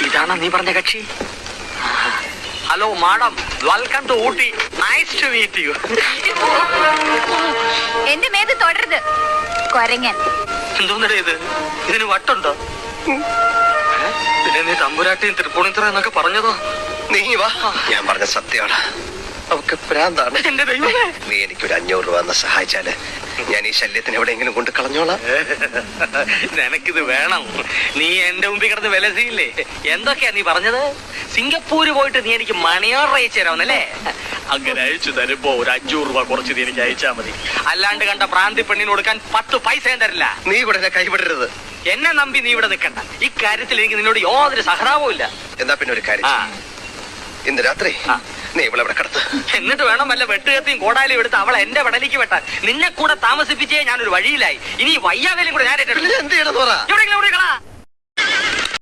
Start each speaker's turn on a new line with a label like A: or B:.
A: ഇതാണോ നീ പറഞ്ഞ കക്ഷി? Hello madam, welcome to Ooty. Nice to meet you.
B: എന്റെ മേത് തൊടരുത് കൊരങ്ങൻ.
A: എന്തോന്നടേ ഇത്? ഇതിന് വട്ടുണ്ടോ? പിന്നെ നീ തമ്പുരാട്ടിയും തൃപ്പൂണിത്തറ എന്നൊക്കെ പറഞ്ഞതോ?
C: നീ വാ, ഞാൻ പറഞ്ഞ സത്യമാണ്. അവക്ക് പ്രാന്താണ്.
A: എന്റെ ദൈവമേ,
C: നീ എനിക്കൊരു 500 രൂപ എന്ന് സഹായിച്ചാല് ഞാൻ ഈ ശല്യത്തിന് എവിടെയെങ്കിലും കൊണ്ട് കളഞ്ഞോളാം.
A: നിനക്കിത് വേണം. നീ എന്റെ മുമ്പിൽ കിടന്ന് വിലസിയില്ലേ? എന്തൊക്കെയാ നീ പറഞ്ഞത്? സിംഗപ്പൂര് പോയിട്ട് നീ എനിക്ക് മണി ഓർഡർ അയച്ചു തരാമെന്നല്ലേ? അങ്ങനെ അയച്ചു തരുമ്പോ ഒരു 500 രൂപ കുറച്ച് നീ എനിക്ക് അയച്ചാ മതി. അല്ലാണ്ട് കണ്ട പ്രാന്തി പെണ്ണിന് കൊടുക്കാൻ 10 പൈസയും തരില്ല.
C: നീ ഇവിടെ എന്നെ കൈവിടരുത്.
A: എന്നെ നമ്പി നീ ഇവിടെ നിൽക്കണ്ട. ഈ കാര്യത്തിൽ എനിക്ക് നിന്നോട് യാതൊരു സഹതാപവും ഇല്ല.
C: എന്നാ പിന്നെ ഒരു കാര്യം ചെയ്യ്. ഇന്ന് രാത്രി നീ ഇവിടെ കിടത്ത്.
A: എന്നിട്ട് വേണം വല്ല വെട്ടുകത്തിയും കോടാലും എടുത്ത് അവളെ എന്റെ വടലേക്ക് വെട്ടാൻ. നിന്നെ കൂടെ താമസിപ്പിച്ചേ ഞാനൊരു വഴിയിലായി. ഇനി വയ്യാവേലും കൂടെ ഞാൻ
C: എന്ത് ചെയ്യണം?
A: എവിടെയെങ്കിലും